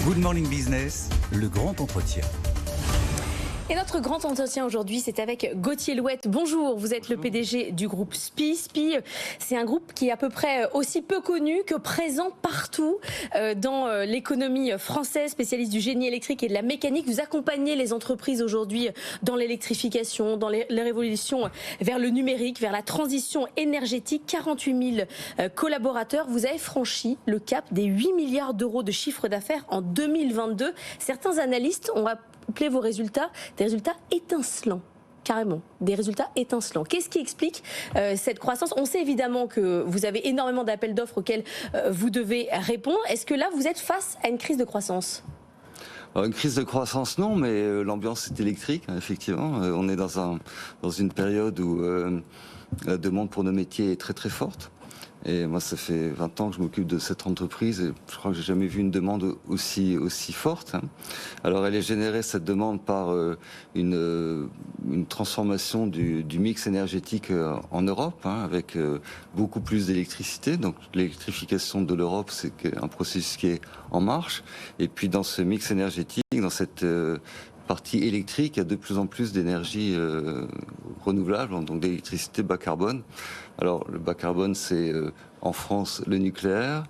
Good Morning Business, le grand entretien. Et notre grand entretien aujourd'hui, c'est avec Gauthier Louette. Bonjour, vous êtes le PDG du groupe SPIE. SPIE, c'est un groupe qui est à peu près aussi peu connu que présent partout dans l'économie française, spécialiste du génie électrique et de la mécanique. Vous accompagnez les entreprises aujourd'hui dans l'électrification, dans les révolutions vers le numérique, vers la transition énergétique. 48 000 collaborateurs. Vous avez franchi le cap des 8 milliards d'euros de chiffre d'affaires en 2022. Certains analystes ont appelé vos résultats des résultats étincelants. Carrément, des résultats étincelants. Qu'est-ce qui explique cette croissance? On sait évidemment que vous avez énormément d'appels d'offres auxquels vous devez répondre. Est-ce que là, vous êtes face à une crise de croissance? Alors, une crise de croissance, non, mais l'ambiance est électrique, hein, effectivement. On est dans une période où la demande pour nos métiers est très très forte. Et moi, ça fait 20 ans que je m'occupe de cette entreprise et je crois que j'ai jamais vu une demande aussi forte. Alors, elle est générée, cette demande, par une transformation du mix énergétique en Europe, avec beaucoup plus d'électricité. Donc, l'électrification de l'Europe, c'est un processus qui est en marche. Et puis, dans ce mix énergétique, dans cette partie électrique, il y a de plus en plus d'énergie renouvelable, donc d'électricité bas carbone. Alors le bas carbone, c'est en France le nucléaire,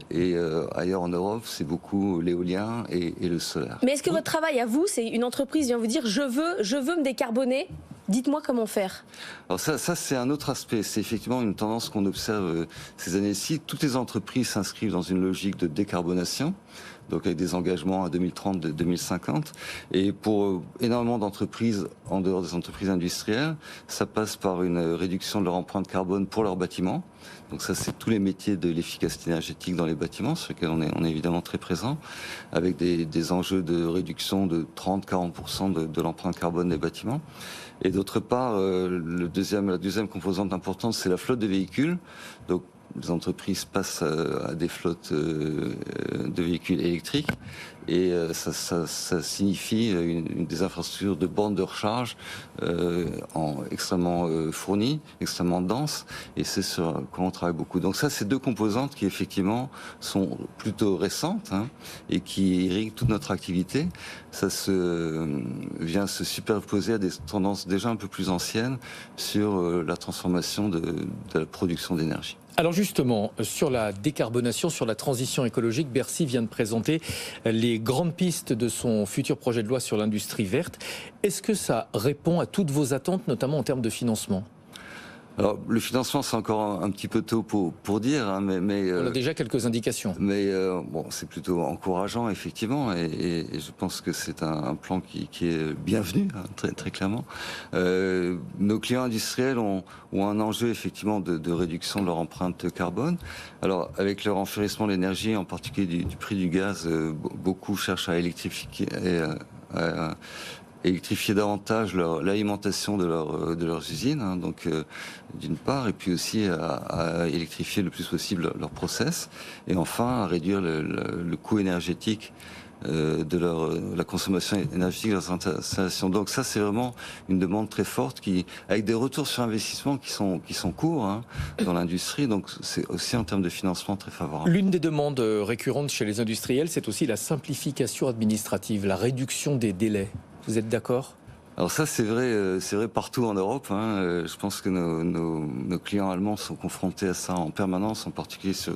et ailleurs en Europe, c'est beaucoup l'éolien et le solaire. Mais est-ce que votre travail à vous, c'est une entreprise vient vous dire je veux me décarboner? Dites-moi comment faire. Alors ça c'est un autre aspect. C'est effectivement une tendance qu'on observe ces années-ci. Toutes les entreprises s'inscrivent dans une logique de décarbonation, donc avec des engagements à 2030, 2050. Et pour énormément d'entreprises, en dehors des entreprises industrielles, ça passe par une réduction de leur empreinte carbone pour leurs bâtiments. Donc ça, c'est tous les métiers de l'efficacité énergétique dans les bâtiments, sur lesquels on est évidemment très présent, avec des enjeux de réduction de 30-40% de l'empreinte carbone des bâtiments. Et d'autre part, la deuxième composante importante, c'est la flotte de véhicules. Donc les entreprises passent à des flottes de véhicules électriques et ça signifie des infrastructures de bornes de recharge extrêmement fournies, extrêmement denses, et c'est sur quoi on travaille beaucoup. Donc ça, c'est deux composantes qui effectivement sont plutôt récentes et qui irriguent toute notre activité. Ça vient se superposer à des tendances déjà un peu plus anciennes sur la transformation de la production d'énergie. Alors justement, sur la décarbonation, sur la transition écologique, Bercy vient de présenter les grandes pistes de son futur projet de loi sur l'industrie verte. Est-ce que ça répond à toutes vos attentes, notamment en termes de financement ? Alors, le financement, c'est encore un petit peu tôt pour dire, mais on a déjà quelques indications. Mais bon, c'est plutôt encourageant, effectivement, et je pense que c'est un plan qui est bienvenu, très très clairement. Nos clients industriels ont un enjeu, effectivement, de réduction de leur empreinte carbone. Alors, avec le renchérissement de l'énergie, en particulier du prix du gaz, beaucoup cherchent à électrifier davantage l'alimentation de leurs usines, donc d'une part, et puis aussi à électrifier le plus possible leur process, et enfin à réduire le coût énergétique de la consommation énergétique de leurs installations. Donc ça, c'est vraiment une demande très forte avec des retours sur investissement qui sont courts dans l'industrie. Donc c'est aussi en termes de financement très favorable. L'une des demandes récurrentes chez les industriels, c'est aussi la simplification administrative, la réduction des délais. Vous êtes d'accord ? Alors ça, c'est vrai partout en Europe. Je pense que nos clients allemands sont confrontés à ça en permanence, en particulier sur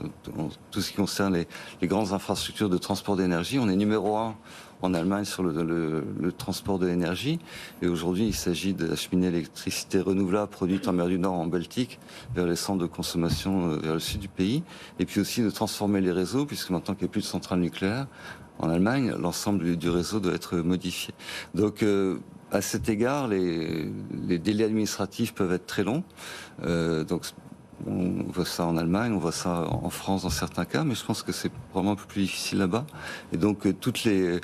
tout ce qui concerne les grandes infrastructures de transport d'énergie. On est numéro 1 en Allemagne sur le transport de l'énergie. Et aujourd'hui, il s'agit d'acheminer l'électricité renouvelable produite en mer du Nord, en Baltique, vers les centres de consommation vers le sud du pays. Et puis aussi de transformer les réseaux, puisque maintenant qu'il n'y a plus de centrales nucléaires en Allemagne, l'ensemble du réseau doit être modifié. Donc, à cet égard, les délais administratifs peuvent être très longs. Donc, on voit ça en Allemagne, on voit ça en France dans certains cas, mais je pense que c'est vraiment un peu plus difficile là-bas. Et donc, toutes les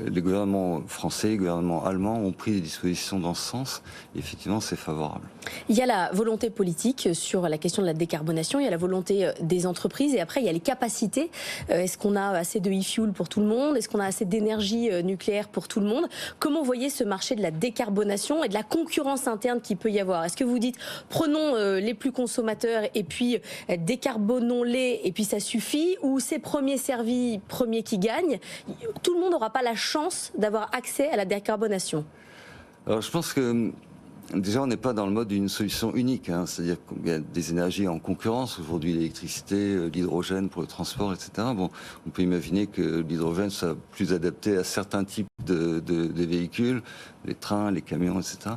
gouvernements français, les gouvernements allemands ont pris des dispositions dans ce sens. Et effectivement, c'est favorable. Il y a la volonté politique sur la question de la décarbonation, il y a la volonté des entreprises et après il y a les capacités. Est-ce qu'on a assez de e-fuel pour tout le monde? Est-ce qu'on a assez d'énergie nucléaire pour tout le monde? Comment vous voyez ce marché de la décarbonation et de la concurrence interne qu'il peut y avoir? Est-ce que vous dites prenons les plus consommateurs producteurs et puis décarbonons-les et puis ça suffit, ou c'est premier servi, premier qui gagne? Tout le monde n'aura pas la chance d'avoir accès à la décarbonation. Alors je pense que déjà on n'est pas dans le mode d'une solution unique, hein. C'est-à-dire qu'il y a des énergies en concurrence aujourd'hui, l'électricité, l'hydrogène pour le transport, etc. Bon, on peut imaginer que l'hydrogène soit plus adapté à certains types de véhicules, les trains, les camions, etc.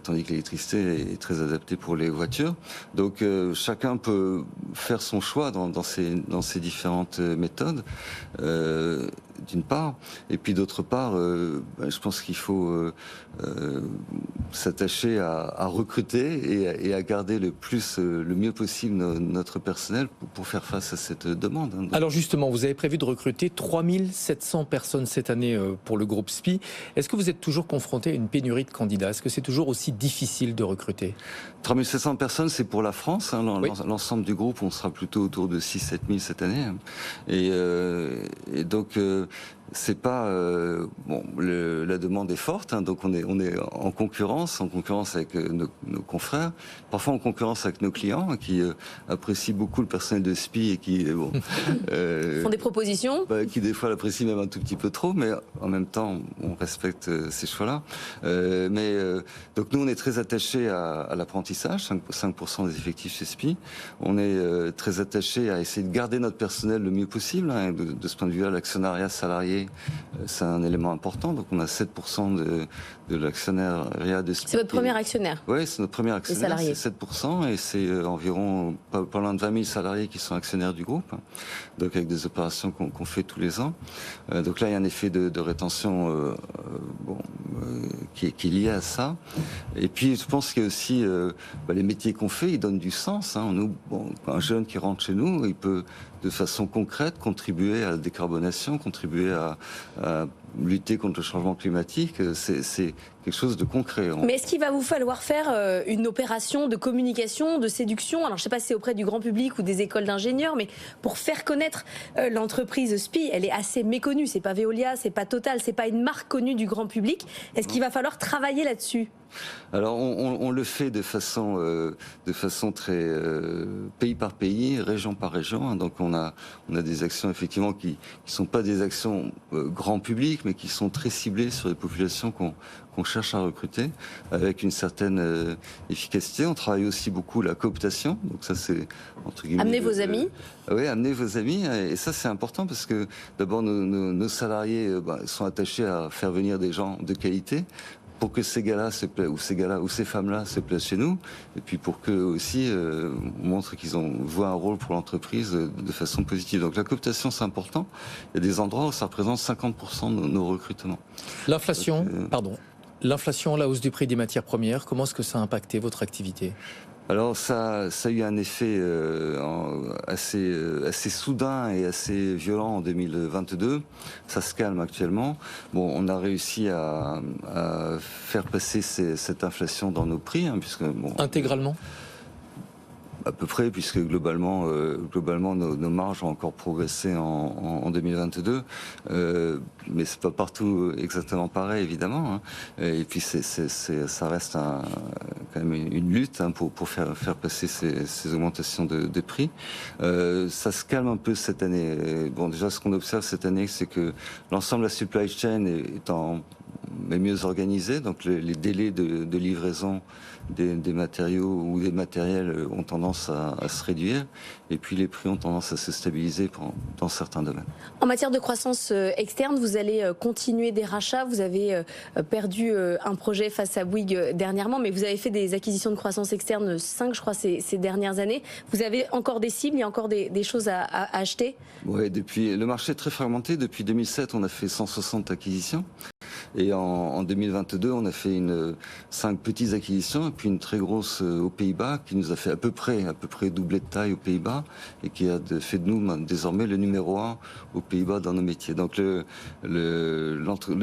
Tandis que l'électricité est très adaptée pour les voitures. Donc chacun peut faire son choix dans ces différentes méthodes, d'une part. Et puis d'autre part, je pense qu'il faut s'attacher à recruter et à garder le mieux possible notre personnel pour faire face à cette demande. Hein. Alors justement, vous avez prévu de recruter 3700 personnes cette année pour le groupe SPIE. Est-ce que vous êtes toujours confronté à une pénurie de candidats? Est-ce que c'est toujours aussi difficile de recruter? 3700 personnes, c'est pour la France. Hein. Oui. L'ensemble du groupe, on sera plutôt autour de 6-7 000 cette année. Hein. Et donc, c'est pas la demande est forte, hein, donc on est en concurrence avec nos confrères, parfois en concurrence avec nos clients hein, qui apprécient beaucoup le personnel de SPIE et qui font des propositions, qui des fois l'apprécient même un tout petit peu trop, mais en même temps on respecte ces choix-là. Donc nous on est très attachés à l'apprentissage, 5% des effectifs chez SPIE. On est très attachés à essayer de garder notre personnel le mieux possible. Hein, de ce point de vue-là, l'actionnariat salarié, c'est un élément important. Donc on a 7% de l'actionnariat de SPIE. C'est votre premier actionnaire? Oui, c'est notre premier actionnaire, c'est 7%, et c'est environ pas loin de 20 000 salariés qui sont actionnaires du groupe, donc avec des opérations qu'on fait tous les ans. Donc là, il y a un effet de rétention qui est lié à ça. Et puis, je pense qu'il y a aussi les métiers qu'on fait, ils donnent du sens. Hein. Nous, un jeune qui rentre chez nous, il peut de façon concrète contribuer à la décarbonation, contribuer à lutter contre le changement climatique. C'est quelque chose de concret. Mais est-ce qu'il va vous falloir faire une opération de communication, de séduction? Alors je ne sais pas si c'est auprès du grand public ou des écoles d'ingénieurs, mais pour faire connaître l'entreprise SPIE, elle est assez méconnue. C'est pas Veolia, c'est pas Total, c'est pas une marque connue du grand public. Est-ce qu'il va falloir travailler là-dessus? Alors on le fait de façon très pays par pays, région par région. Hein. Donc on a des actions effectivement qui sont pas des actions grand public, mais qui sont très ciblées sur les populations qu'on cherche à recruter avec une certaine efficacité. On travaille aussi beaucoup la cooptation. Donc ça c'est entre guillemets amener vos amis. Oui, amener vos amis. Et ça c'est important parce que d'abord nos salariés sont attachés à faire venir des gens de qualité, pour que ces gars-là se plaisent, ou ces femmes-là se plaisent chez nous, et puis pour qu'eux aussi montrent qu'ils jouent un rôle pour l'entreprise de façon positive. Donc la cooptation, c'est important. Il y a des endroits où ça représente 50% de nos recrutements. L'inflation, la hausse du prix des matières premières, comment est-ce que ça a impacté votre activité? Alors ça a eu un effet assez soudain et assez violent en 2022. Ça se calme actuellement. Bon, on a réussi à faire passer cette inflation dans nos prix, hein, puisque intégralement. À peu près, puisque globalement nos marges ont encore progressé en 2022, mais c'est pas partout exactement pareil évidemment. Hein. Et puis ça reste quand même une lutte hein, pour faire passer ces augmentations de prix. Ça se calme un peu cette année. Bon, déjà ce qu'on observe cette année, c'est que l'ensemble de la supply chain est mieux organisé, donc les délais de livraison des matériaux ou des matériels ont tendance à se réduire, et puis les prix ont tendance à se stabiliser dans certains domaines. En matière de croissance externe, vous allez continuer des rachats. Vous avez perdu un projet face à Bouygues dernièrement, mais vous avez fait des acquisitions de croissance externe 5, je crois, ces dernières années. Vous avez encore des cibles, il y a encore des choses à acheter? Oui, le marché est très fragmenté. Depuis 2007, on a fait 160 acquisitions. Et en 2022, on a fait 5 petites acquisitions, et puis une très grosse aux Pays-Bas, qui nous a fait à peu près doubler de taille aux Pays-Bas, et qui a fait de nous désormais le numéro 1 aux Pays-Bas dans nos métiers. Donc le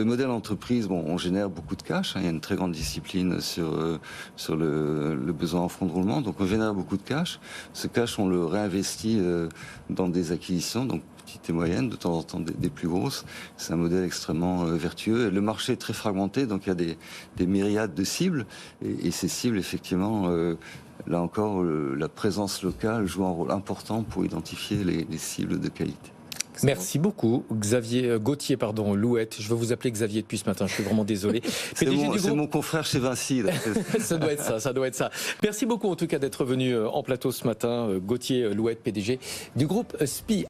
modèle entreprise, on génère beaucoup de cash, hein, il y a une très grande discipline sur le besoin en fonds de roulement, donc on génère beaucoup de cash. Ce cash, on le réinvestit dans des acquisitions, donc petites et moyennes, de temps en temps des plus grosses. C'est un modèle extrêmement vertueux. Le marché est très fragmenté, donc il y a des myriades de cibles, et ces cibles, effectivement, là encore, la présence locale joue un rôle important pour identifier les cibles de qualité. Merci beaucoup, Gauthier Louette. Je veux vous appeler Xavier depuis ce matin, je suis vraiment désolé. C'est mon confrère chez Vinci. Ça doit être ça. Merci beaucoup en tout cas d'être venu en plateau ce matin, Gauthier Louette, PDG du groupe SPIE.